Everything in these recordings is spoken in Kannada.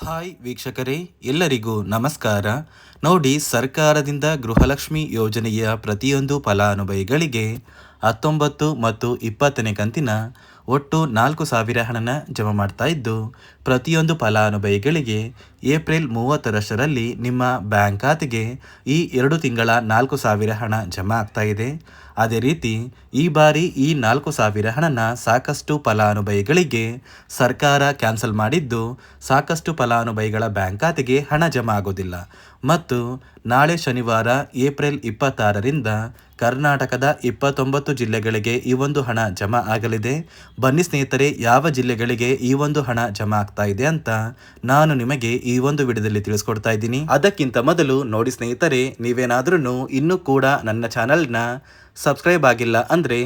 ಹಾಯ್ ವೀಕ್ಷಕರೇ, ಎಲ್ಲರಿಗೂ ನಮಸ್ಕಾರ. ನೋಡಿ, ಸರ್ಕಾರದಿಂದ ಗೃಹಲಕ್ಷ್ಮಿ ಯೋಜನೆಯ ಪ್ರತಿಯೊಂದು ಫಲಾನುಭವಿಗಳಿಗೆ 19 ಮತ್ತು 20ನೇ ಕಂತಿನ ಒಟ್ಟು 4,000 ಹಣನ ಜಮಾ ಮಾಡ್ತಾ ಇದ್ದು, ಪ್ರತಿಯೊಂದು ಫಲಾನುಭವಿಗಳಿಗೆ ಏಪ್ರಿಲ್ 30ರಷ್ಟರಲ್ಲಿ ನಿಮ್ಮ ಬ್ಯಾಂಕ್ ಖಾತೆಗೆ ಈ 2 ತಿಂಗಳ 4,000 ಹಣ ಜಮಾ ಆಗ್ತಾ ಇದೆ. ಅದೇ ರೀತಿ ಈ ಬಾರಿ ಈ 4,000 ಹಣನ ಸಾಕಷ್ಟು ಫಲಾನುಭವಿಗಳಿಗೆ ಸರ್ಕಾರ ಕ್ಯಾನ್ಸಲ್ ಮಾಡಿದ್ದು, ಸಾಕಷ್ಟು ಫಲಾನುಭವಿಗಳ ಬ್ಯಾಂಕ್ ಖಾತೆಗೆ ಹಣ ಜಮಾ ಆಗೋದಿಲ್ಲ. ಮತ್ತು ನಾಳೆ ಶನಿವಾರ ಏಪ್ರಿಲ್ 26ರಿಂದ ಕರ್ನಾಟಕದ 29 ಜಿಲ್ಲೆಗಳಿಗೆ ಈ ಒಂದು ಹಣ ಜಮಾ ಆಗಲಿದೆ. ಬನ್ನಿ ಸ್ನೇಹಿತರೆ, ಯಾವ ಜಿಲ್ಲೆಗಳಿಗೆ ಈ ಒಂದು ಹಣ ಜಮಾ ಆಗ್ತಾ ಇದೆ ಅಂತ ನಾನು ನಿಮಗೆ ಈ ಒಂದು ವಿಡಿಯೋದಲ್ಲಿ ತಿಳಿಸ್ಕೊಡ್ತಾ ಇದ್ದೀನಿ. ಅದಕ್ಕಿಂತ ಮೊದಲು ನೋಡಿ ಸ್ನೇಹಿತರೆ, ನೀವೇನಾದ್ರೂ ಇನ್ನೂ ಕೂಡ ನನ್ನ ಚಾನಲ್ನ ಸಬ್ಸ್ಕ್ರೈಬ್ ಆಗಿಲ್ಲ ಅಂದರೆ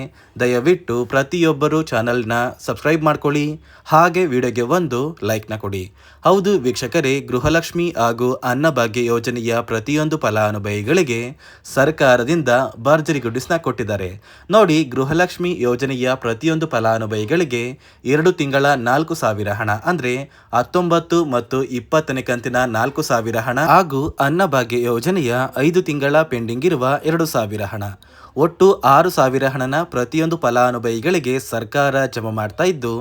ದಯವಿಟ್ಟು ಪ್ರತಿಯೊಬ್ಬರು ಚಾನಲ್ನ ಸಬ್ಸ್ಕ್ರೈಬ್ ಮಾಡ್ಕೊಳ್ಳಿ, ಹಾಗೆ ವಿಡಿಯೋಗೆ ಒಂದು ಲೈಕ್ನ ಕೊಡಿ. ಹೌದು ವೀಕ್ಷಕರೇ, ಗೃಹಲಕ್ಷ್ಮಿ ಹಾಗೂ ಅನ್ನಭಾಗ್ಯ ಯೋಜನೆಯ ಪ್ರತಿಯೊಂದು ಫಲಾನುಭವಿಗಳಿಗೆ ಸರ್ಕಾರದಿಂದ ಭರ್ಜರಿ ಗುಡ್ಡಿಸ್ನ ಕೊಟ್ಟಿದ್ದಾರೆ. ನೋಡಿ, ಗೃಹಲಕ್ಷ್ಮಿ ಯೋಜನೆಯ ಪ್ರತಿಯೊಂದು ಫಲಾನುಭವಿಗಳಿಗೆ 2 ತಿಂಗಳ 4,000 ಹಣ ಅಂದರೆ 19 ಮತ್ತು 20ನೇ ಕಂತಿನ 4,000 ಹಣ ಹಾಗೂ ಅನ್ನಭಾಗ್ಯ ಯೋಜನೆಯ 5 ತಿಂಗಳ ಪೆಂಡಿಂಗ್ ಇರುವ 2,000 ಹಣ, ಒಟ್ಟು 6,000 ಹಣನ ಪ್ರತಿಯೊಂದು ಫಲಾನುಭವಿಗಳಿಗೆ ಸರ್ಕಾರ ಜಮಾ ಮಾಡ್ತಾ ಇದ್ದು,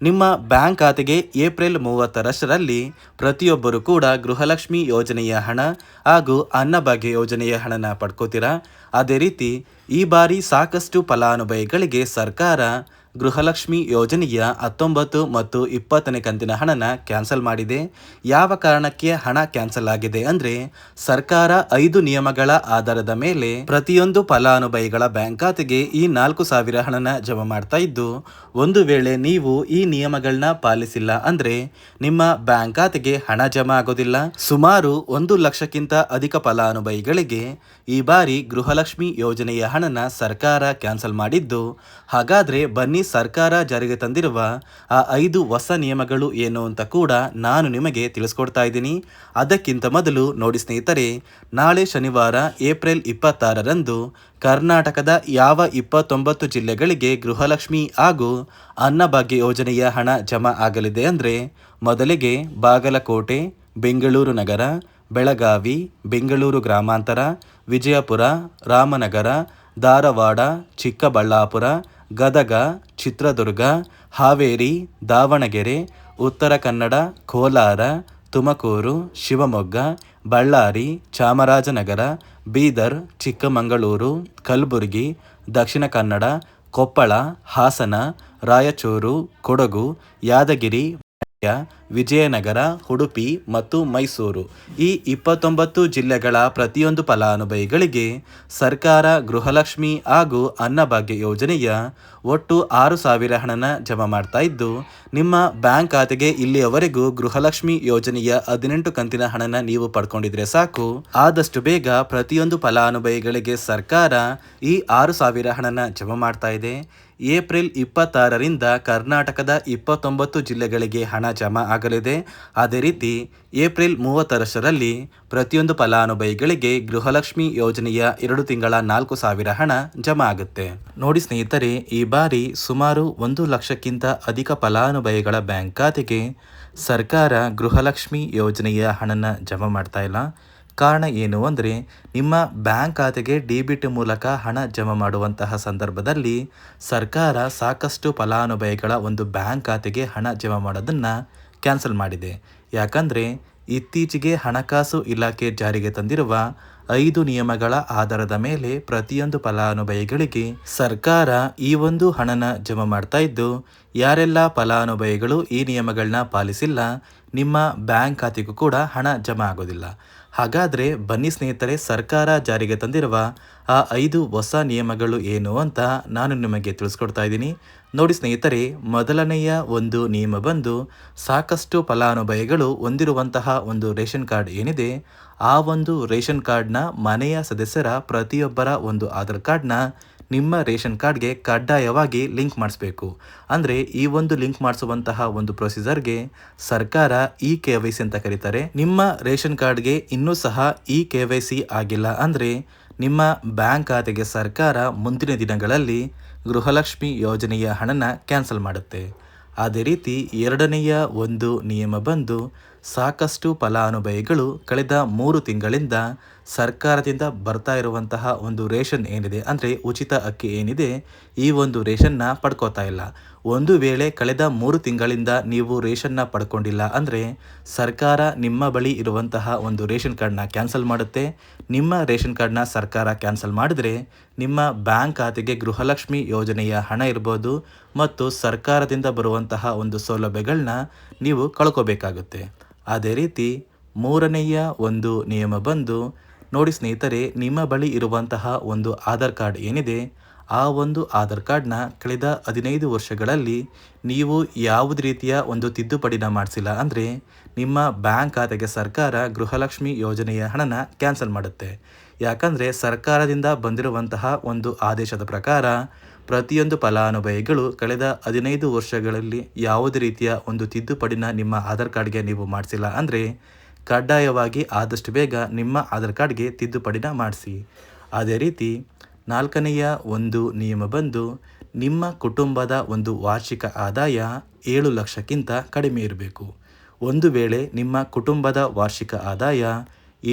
ನಿಮ್ಮ ಬ್ಯಾಂಕ್ ಖಾತೆಗೆ ಏಪ್ರಿಲ್ 30ರಷ್ಟರಲ್ಲಿ ಪ್ರತಿಯೊಬ್ಬರು ಕೂಡ ಗೃಹಲಕ್ಷ್ಮಿ ಯೋಜನೆಯ ಹಣ ಹಾಗೂ ಅನ್ನಭಾಗ್ಯ ಯೋಜನೆಯ ಹಣನ ಪಡ್ಕೋತೀರಾ. ಅದೇ ರೀತಿ ಈ ಬಾರಿ ಸಾಕಷ್ಟು ಫಲಾನುಭವಿಗಳಿಗೆ ಸರ್ಕಾರ ಗೃಹಲಕ್ಷ್ಮಿ ಯೋಜನೆಯ 19 ಮತ್ತು 20ನೇ ಕಂತಿನ ಹಣನ ಕ್ಯಾನ್ಸಲ್ ಮಾಡಿದೆ. ಯಾವ ಕಾರಣಕ್ಕೆ ಹಣ ಕ್ಯಾನ್ಸಲ್ ಆಗಿದೆ ಅಂದರೆ, ಸರ್ಕಾರ 5 ನಿಯಮಗಳ ಆಧಾರದ ಮೇಲೆ ಪ್ರತಿಯೊಂದು ಫಲಾನುಭವಿಗಳ ಬ್ಯಾಂಕ್ ಖಾತೆಗೆ ಈ 4,000 ಹಣನ ಜಮಾ ಮಾಡ್ತಾ ಇದ್ದು, ಒಂದು ವೇಳೆ ನೀವು ಈ ನಿಯಮಗಳನ್ನ ಪಾಲಿಸಿಲ್ಲ ಅಂದರೆ ನಿಮ್ಮ ಬ್ಯಾಂಕ್ ಖಾತೆಗೆ ಹಣ ಜಮಾ ಆಗೋದಿಲ್ಲ. ಸುಮಾರು 1 ಲಕ್ಷಕ್ಕಿಂತ ಅಧಿಕ ಫಲಾನುಭವಿಗಳಿಗೆ ಈ ಬಾರಿ ಗೃಹಲಕ್ಷ್ಮಿ ಯೋಜನೆಯ ಹಣನ ಸರ್ಕಾರ ಕ್ಯಾನ್ಸಲ್ ಮಾಡಿದ್ದು, ಹಾಗಾದ್ರೆ ಬನ್ನಿ ಸರ್ಕಾರ ಜಾರಿಗೆ ತಂದಿರುವ ಆ 5 ಹೊಸ ನಿಯಮಗಳು ಏನು ಅಂತ ಕೂಡ ನಾನು ನಿಮಗೆ ತಿಳಿಸ್ಕೊಡ್ತಾ ಇದ್ದೀನಿ. ಅದಕ್ಕಿಂತ ಮೊದಲು ನೋಡಿ ಸ್ನೇಹಿತರೆ, ನಾಳೆ ಶನಿವಾರ ಏಪ್ರಿಲ್ 26ರಂದು ಕರ್ನಾಟಕದ ಯಾವ 29 ಜಿಲ್ಲೆಗಳಿಗೆ ಗೃಹಲಕ್ಷ್ಮಿ ಹಾಗೂ ಅನ್ನಭಾಗ್ಯ ಯೋಜನೆಯ ಹಣ ಜಮಾ ಆಗಲಿದೆ ಅಂದರೆ, ಮೊದಲಿಗೆ ಬಾಗಲಕೋಟೆ, ಬೆಂಗಳೂರು ನಗರ, ಬೆಳಗಾವಿ, ಬೆಂಗಳೂರು ಗ್ರಾಮಾಂತರ, ವಿಜಯಪುರ, ರಾಮನಗರ, ಧಾರವಾಡ, ಚಿಕ್ಕಬಳ್ಳಾಪುರ, ಗದಗ, ಚಿತ್ರದುರ್ಗ, ಹಾವೇರಿ, ದಾವಣಗೆರೆ, ಉತ್ತರ ಕನ್ನಡ, ಕೋಲಾರ, ತುಮಕೂರು, ಶಿವಮೊಗ್ಗ, ಬಳ್ಳಾರಿ, ಚಾಮರಾಜನಗರ, ಬೀದರ್, ಚಿಕ್ಕಮಗಳೂರು, ಕಲಬುರಗಿ, ದಕ್ಷಿಣ ಕನ್ನಡ, ಕೊಪ್ಪಳ, ಹಾಸನ, ರಾಯಚೂರು, ಕೊಡಗು, ಯಾದಗಿರಿ, ವಿಜಯನಗರ, ಉಡುಪಿ ಮತ್ತು ಮೈಸೂರು, ಈ 29 ಜಿಲ್ಲೆಗಳ ಪ್ರತಿಯೊಂದು ಫಲಾನುಭವಿಗಳಿಗೆ ಸರ್ಕಾರ ಗೃಹಲಕ್ಷ್ಮಿ ಹಾಗೂ ಅನ್ನಭಾಗ್ಯ ಯೋಜನೆಯ ಒಟ್ಟು 6,000 ಹಣನ ಜಮಾ ಮಾಡ್ತಾ ಇದ್ದು, ನಿಮ್ಮ ಬ್ಯಾಂಕ್ ಖಾತೆಗೆ ಇಲ್ಲಿಯವರೆಗೂ ಗೃಹಲಕ್ಷ್ಮಿ ಯೋಜನೆಯ 18 ಕಂತಿನ ಹಣನ ನೀವು ಪಡ್ಕೊಂಡಿದ್ರೆ ಸಾಕು. ಆದಷ್ಟು ಬೇಗ ಪ್ರತಿಯೊಂದು ಫಲಾನುಭವಿಗಳಿಗೆ ಸರ್ಕಾರ ಈ 6,000 ಹಣನ ಜಮಾ ಮಾಡ್ತಾ ಇದೆ. ಏಪ್ರಿಲ್ 26ರಿಂದ ಕರ್ನಾಟಕದ 29 ಜಿಲ್ಲೆಗಳಿಗೆ ಹಣ ಜಮಾ ಆಗಲಿದೆ. ಅದೇ ರೀತಿ ಏಪ್ರಿಲ್ 30ರಷ್ಟರಲ್ಲಿ ಪ್ರತಿಯೊಂದು ಫಲಾನುಭವಿಗಳಿಗೆ ಗೃಹಲಕ್ಷ್ಮಿ ಯೋಜನೆಯ 2 ತಿಂಗಳ 4,000 ಹಣ ಜಮಾ ಆಗುತ್ತೆ. ನೋಡಿ ಸ್ನೇಹಿತರೆ, ಈ ಬಾರಿ ಸುಮಾರು 1 ಲಕ್ಷಕ್ಕಿಂತ ಅಧಿಕ ಫಲಾನುಭವಿಗಳ ಬ್ಯಾಂಕ್ ಖಾತೆಗೆ ಸರ್ಕಾರ ಗೃಹಲಕ್ಷ್ಮಿ ಯೋಜನೆಯ ಹಣನ ಜಮಾ ಮಾಡ್ತಾ ಇಲ್ಲ. ಕಾರಣ ಏನು ಅಂದರೆ, ನಿಮ್ಮ ಬ್ಯಾಂಕ್ ಖಾತೆಗೆ ಡೆಬಿಟ್ ಮೂಲಕ ಹಣ ಜಮಾ ಮಾಡುವಂತಹ ಸಂದರ್ಭದಲ್ಲಿ ಸರ್ಕಾರ ಸಾಕಷ್ಟು ಫಲಾನುಭವಿಗಳ ಒಂದು ಬ್ಯಾಂಕ್ ಖಾತೆಗೆ ಹಣ ಜಮಾ ಮಾಡೋದನ್ನು ಕ್ಯಾನ್ಸಲ್ ಮಾಡಿದೆ. ಯಾಕಂದರೆ ಇತ್ತೀಚೆಗೆ ಹಣಕಾಸು ಇಲಾಖೆ ಜಾರಿಗೆ ತಂದಿರುವ 5 ನಿಯಮಗಳ ಆಧಾರದ ಮೇಲೆ ಪ್ರತಿಯೊಂದು ಫಲಾನುಭವಿಗಳಿಗೆ ಸರ್ಕಾರ ಈ ಒಂದು ಹಣನ ಜಮಾ ಮಾಡ್ತಾ ಇದ್ದು, ಯಾರೆಲ್ಲ ಫಲಾನುಭವಿಗಳು ಈ ನಿಯಮಗಳನ್ನ ಪಾಲಿಸಿಲ್ಲ, ನಿಮ್ಮ ಬ್ಯಾಂಕ್ ಖಾತೆಗೂ ಕೂಡ ಹಣ ಜಮಾ ಆಗೋದಿಲ್ಲ. ಹಾಗಾದರೆ ಬನ್ನಿ ಸ್ನೇಹಿತರೆ, ಸರ್ಕಾರ ಜಾರಿಗೆ ತಂದಿರುವ ಆ 5 ಹೊಸ ನಿಯಮಗಳು ಏನು ಅಂತ ನಾನು ನಿಮಗೆ ತಿಳಿಸ್ಕೊಡ್ತಾ ಇದ್ದೀನಿ. ನೋಡಿ ಸ್ನೇಹಿತರೆ, ಮೊದಲನೆಯ ಒಂದು ನಿಯಮ ಬಂದು, ಸಾಕಷ್ಟು ಫಲಾನುಭವಿಗಳು ಹೊಂದಿರುವಂತಹ ಒಂದು ರೇಷನ್ ಕಾರ್ಡ್ ಏನಿದೆ, ಆ ಒಂದು ರೇಷನ್ ಕಾರ್ಡ್ನ ಮನೆಯ ಸದಸ್ಯರ ಪ್ರತಿಯೊಬ್ಬರ ಒಂದು ಆಧಾರ್ ಕಾರ್ಡ್ನ ನಿಮ್ಮ ರೇಷನ್ ಕಾರ್ಡ್ಗೆ ಕಡ್ಡಾಯವಾಗಿ ಲಿಂಕ್ ಮಾಡಿಸ್ಬೇಕು. ಅಂದರೆ ಈ ಒಂದು ಲಿಂಕ್ ಮಾಡಿಸುವಂತಹ ಒಂದು ಪ್ರೊಸೀಜರ್ಗೆ ಸರ್ಕಾರ KYC ಅಂತ ಕರೀತಾರೆ. ನಿಮ್ಮ ರೇಷನ್ ಕಾರ್ಡ್ಗೆ ಇನ್ನೂ ಸಹ KYC ಆಗಿಲ್ಲ ಅಂದರೆ ನಿಮ್ಮ ಬ್ಯಾಂಕ್ ಖಾತೆಗೆ ಸರ್ಕಾರ ಮುಂದಿನ ದಿನಗಳಲ್ಲಿ ಗೃಹಲಕ್ಷ್ಮಿ ಯೋಜನೆಯ ಹಣನ ಕ್ಯಾನ್ಸಲ್ ಮಾಡುತ್ತೆ. ಅದೇ ರೀತಿ ಎರಡನೆಯ ಒಂದು ನಿಯಮ ಬಂದು, ಸಾಕಷ್ಟು ಫಲಾನುಭವಿಗಳು ಕಳೆದ 3 ತಿಂಗಳಿಂದ ಸರ್ಕಾರದಿಂದ ಬರ್ತಾ ಇರುವಂತಹ ಒಂದು ರೇಷನ್ ಏನಿದೆ, ಅಂದರೆ ಉಚಿತ ಅಕ್ಕಿ ಏನಿದೆ, ಈ ಒಂದು ರೇಷನ್ನ ಪಡ್ಕೋತಾ ಇಲ್ಲ. ಒಂದು ವೇಳೆ ಕಳೆದ 3 ತಿಂಗಳಿಂದ ನೀವು ರೇಷನ್ನ ಪಡ್ಕೊಂಡಿಲ್ಲ ಅಂದರೆ ಸರ್ಕಾರ ನಿಮ್ಮ ಬಳಿ ಇರುವಂತಹ ಒಂದು ರೇಷನ್ ಕಾರ್ಡ್ನ ಕ್ಯಾನ್ಸಲ್ ಮಾಡುತ್ತೆ. ನಿಮ್ಮ ರೇಷನ್ ಕಾರ್ಡ್ನ ಸರ್ಕಾರ ಕ್ಯಾನ್ಸಲ್ ಮಾಡಿದರೆ ನಿಮ್ಮ ಬ್ಯಾಂಕ್ ಖಾತೆಗೆ ಗೃಹಲಕ್ಷ್ಮಿ ಯೋಜನೆಯ ಹಣ ಇರ್ಬೋದು ಮತ್ತು ಸರ್ಕಾರದಿಂದ ಬರುವಂತಹ ಒಂದು ಸೌಲಭ್ಯಗಳನ್ನ ನೀವು ಕಳ್ಕೋಬೇಕಾಗುತ್ತೆ. ಅದೇ ರೀತಿ ಮೂರನೆಯ ಒಂದು ನಿಯಮ ಬಂದು ನೋಡಿ ಸ್ನೇಹಿತರೆ, ನಿಮ್ಮ ಬಳಿ ಇರುವಂತಹ ಒಂದು ಆಧಾರ್ ಕಾರ್ಡ್ ಏನಿದೆ, ಆ ಒಂದು ಆಧಾರ್ ಕಾರ್ಡ್ನ ಕಳೆದ 15 ವರ್ಷಗಳಲ್ಲಿ ನೀವು ಯಾವುದೇ ರೀತಿಯ ಒಂದು ತಿದ್ದುಪಡಿನ ಮಾಡಿಸಿಲ್ಲ ಅಂದರೆ ನಿಮ್ಮ ಬ್ಯಾಂಕ್ ಖಾತೆಗೆ ಸರ್ಕಾರ ಗೃಹಲಕ್ಷ್ಮಿ ಯೋಜನೆಯ ಹಣನ ಕ್ಯಾನ್ಸಲ್ ಮಾಡುತ್ತೆ. ಯಾಕಂದರೆ ಸರ್ಕಾರದಿಂದ ಬಂದಿರುವಂತಹ ಒಂದು ಆದೇಶದ ಪ್ರಕಾರ ಪ್ರತಿಯೊಂದು ಫಲಾನುಭವಿಗಳು ಕಳೆದ 15 ವರ್ಷಗಳಲ್ಲಿ ಯಾವುದೇ ರೀತಿಯ ಒಂದು ತಿದ್ದುಪಡಿನ ನಿಮ್ಮ ಆಧಾರ್ ಕಾರ್ಡ್ಗೆ ನೀವು ಮಾಡಿಸಿಲ್ಲ ಅಂದರೆ ಕಡ್ಡಾಯವಾಗಿ ಆದಷ್ಟು ಬೇಗ ನಿಮ್ಮ ಆಧಾರ್ ಕಾರ್ಡ್ಗೆ ತಿದ್ದುಪಡಿನ ಮಾಡಿಸಿ. ಅದೇ ರೀತಿ 4ನೆಯ ಒಂದು ನಿಯಮ ಬಂದು ನಿಮ್ಮ ಕುಟುಂಬದ ಒಂದು ವಾರ್ಷಿಕ ಆದಾಯ 7 ಲಕ್ಷಕ್ಕಿಂತ ಕಡಿಮೆ ಇರಬೇಕು. ಒಂದು ವೇಳೆ ನಿಮ್ಮ ಕುಟುಂಬದ ವಾರ್ಷಿಕ ಆದಾಯ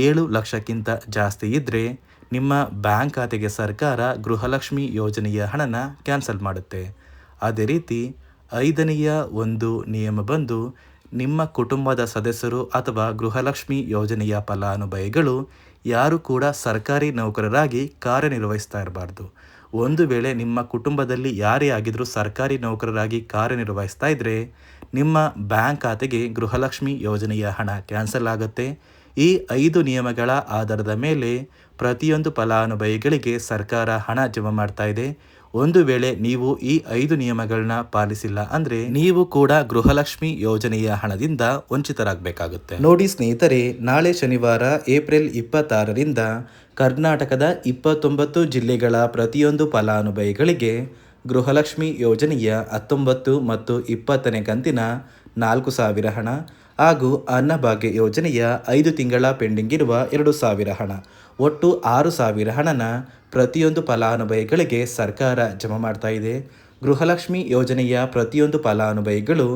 7 ಲಕ್ಷಕ್ಕಿಂತ ಜಾಸ್ತಿ ಇದ್ದರೆ ನಿಮ್ಮ ಬ್ಯಾಂಕ್ ಖಾತೆಗೆ ಸರ್ಕಾರ ಗೃಹಲಕ್ಷ್ಮಿ ಯೋಜನೆಯ ಹಣನ ಕ್ಯಾನ್ಸಲ್ ಮಾಡುತ್ತೆ. ಅದೇ ರೀತಿ 5ನೆಯ ಒಂದು ನಿಯಮ ಬಂದು ನಿಮ್ಮ ಕುಟುಂಬದ ಸದಸ್ಯರು ಅಥವಾ ಗೃಹಲಕ್ಷ್ಮಿ ಯೋಜನೆಯ ಫಲಾನುಭವಿಗಳು ಯಾರು ಕೂಡ ಸರ್ಕಾರಿ ನೌಕರರಾಗಿ ಕಾರ್ಯನಿರ್ವಹಿಸ್ತಾ ಇರಬಾರ್ದು. ಒಂದು ವೇಳೆ ನಿಮ್ಮ ಕುಟುಂಬದಲ್ಲಿ ಯಾರೇ ಆಗಿದ್ರೂ ಸರ್ಕಾರಿ ನೌಕರರಾಗಿ ಕಾರ್ಯನಿರ್ವಹಿಸ್ತಾ ಇದ್ದರೆ ನಿಮ್ಮ ಬ್ಯಾಂಕ್ ಖಾತೆಗೆ ಗೃಹಲಕ್ಷ್ಮಿ ಯೋಜನೆಯ ಹಣ ಕ್ಯಾನ್ಸಲ್ ಆಗುತ್ತೆ. ಈ 5 ನಿಯಮಗಳ ಆಧಾರದ ಮೇಲೆ ಪ್ರತಿಯೊಂದು ಫಲಾನುಭವಿಗಳಿಗೆ ಸರ್ಕಾರ ಹಣ ಜಮಾ ಮಾಡ್ತಾ ಇದೆ. ಒಂದು ವೇಳೆ ನೀವು ಈ 5 ನಿಯಮಗಳನ್ನ ಪಾಲಿಸಿಲ್ಲ ಅಂದರೆ ನೀವು ಕೂಡ ಗೃಹಲಕ್ಷ್ಮಿ ಯೋಜನೆಯ ಹಣದಿಂದ ವಂಚಿತರಾಗಬೇಕಾಗುತ್ತೆ. ನೋಡಿ ಸ್ನೇಹಿತರೆ, ನಾಳೆ ಶನಿವಾರ ಏಪ್ರಿಲ್ 26ರಿಂದ ಕರ್ನಾಟಕದ 29 ಜಿಲ್ಲೆಗಳ ಪ್ರತಿಯೊಂದು ಫಲಾನುಭವಿಗಳಿಗೆ ಗೃಹಲಕ್ಷ್ಮಿ ಯೋಜನೆಯ 19 ಮತ್ತು 20ನೇ ಕಂತಿನ 4,000 ಹಣ ಹಾಗೂ ಅನ್ನಭಾಗ್ಯ ಯೋಜನೆಯ 5 ತಿಂಗಳ ಪೆಂಡಿಂಗ್ ಇರುವ 2,000 ಹಣ, ಒಟ್ಟು 6,000 ಹಣನ ಪ್ರತಿಯೊಂದು ಫಲಾನುಭವಿಗಳಿಗೆ ಸರ್ಕಾರ ಜಮಾ ಮಾಡ್ತಾ ಇದೆ. ಗೃಹಲಕ್ಷ್ಮಿ ಯೋಜನೆಯ ಪ್ರತಿಯೊಂದು ಫಲಾನುಭವಿಗಳು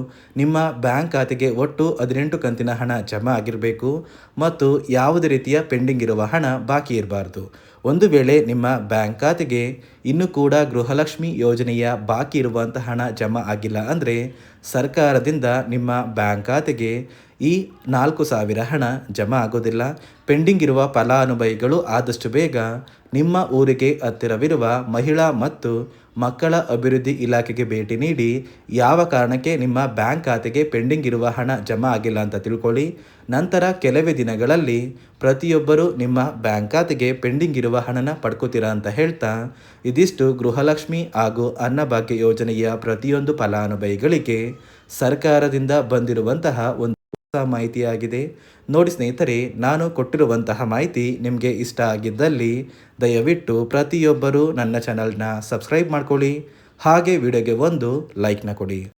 ನಿಮ್ಮ ಬ್ಯಾಂಕ್ ಖಾತೆಗೆ ಒಟ್ಟು 18 ಕಂತಿನ ಹಣ ಜಮಾ ಆಗಿರಬೇಕು ಮತ್ತು ಯಾವುದೇ ರೀತಿಯ ಪೆಂಡಿಂಗ್ ಇರುವ ಹಣ ಬಾಕಿ ಇರಬಾರ್ದು. ಒಂದು ವೇಳೆ ನಿಮ್ಮ ಬ್ಯಾಂಕ್ ಖಾತೆಗೆ ಇನ್ನೂ ಕೂಡ ಗೃಹಲಕ್ಷ್ಮಿ ಯೋಜನೆಯ ಬಾಕಿ ಇರುವಂಥ ಹಣ ಜಮಾ ಆಗಿಲ್ಲ ಅಂದರೆ ಸರ್ಕಾರದಿಂದ ನಿಮ್ಮ ಬ್ಯಾಂಕ್ ಖಾತೆಗೆ ಈ 4,000 ಹಣ ಜಮಾ ಆಗೋದಿಲ್ಲ. ಪೆಂಡಿಂಗ್ ಇರುವ ಫಲಾನುಭವಿಗಳು ಆದಷ್ಟು ಬೇಗ ನಿಮ್ಮ ಊರಿಗೆ ಹತ್ತಿರವಿರುವ ಮಹಿಳಾ ಮತ್ತು ಮಕ್ಕಳ ಅಭಿವೃದ್ಧಿ ಇಲಾಖೆಗೆ ಭೇಟಿ ನೀಡಿ ಯಾವ ಕಾರಣಕ್ಕೆ ನಿಮ್ಮ ಬ್ಯಾಂಕ್ ಖಾತೆಗೆ ಪೆಂಡಿಂಗ್ ಇರುವ ಹಣ ಜಮಾ ಆಗಿಲ್ಲ ಅಂತ ತಿಳ್ಕೊಳ್ಳಿ. ನಂತರ ಕೆಲವೇ ದಿನಗಳಲ್ಲಿ ಪ್ರತಿಯೊಬ್ಬರು ನಿಮ್ಮ ಬ್ಯಾಂಕ್ ಖಾತೆಗೆ ಪೆಂಡಿಂಗ್ ಇರುವ ಹಣನ ಪಡ್ಕೋತೀರಾ ಅಂತ ಹೇಳ್ತಾ, ಇದಿಷ್ಟು ಗೃಹಲಕ್ಷ್ಮಿ ಹಾಗೂ ಅನ್ನಭಾಗ್ಯ ಯೋಜನೆಯ ಪ್ರತಿಯೊಂದು ಫಲಾನುಭವಿಗಳಿಗೆ ಸರ್ಕಾರದಿಂದ ಬಂದಿರುವಂತಹ ಒಂದು ಮಾಹಿತಿಯಾಗಿದೆ. ನೋಡಿ ಸ್ನೇಹಿತರೆ, ನಾನು ಕೊಟ್ಟಿರುವಂತಹ ಮಾಹಿತಿ ನಿಮಗೆ ಇಷ್ಟ ಆಗಿದ್ದಲ್ಲಿ ದಯವಿಟ್ಟು ಪ್ರತಿಯೊಬ್ಬರು ನನ್ನ ಚಾನಲ್ನ ಸಬ್ಸ್ಕ್ರೈಬ್ ಮಾಡ್ಕೊಳ್ಳಿ, ಹಾಗೆ ವಿಡಿಯೋಗೆ ಒಂದು ಲೈಕ್ನ ಕೊಡಿ.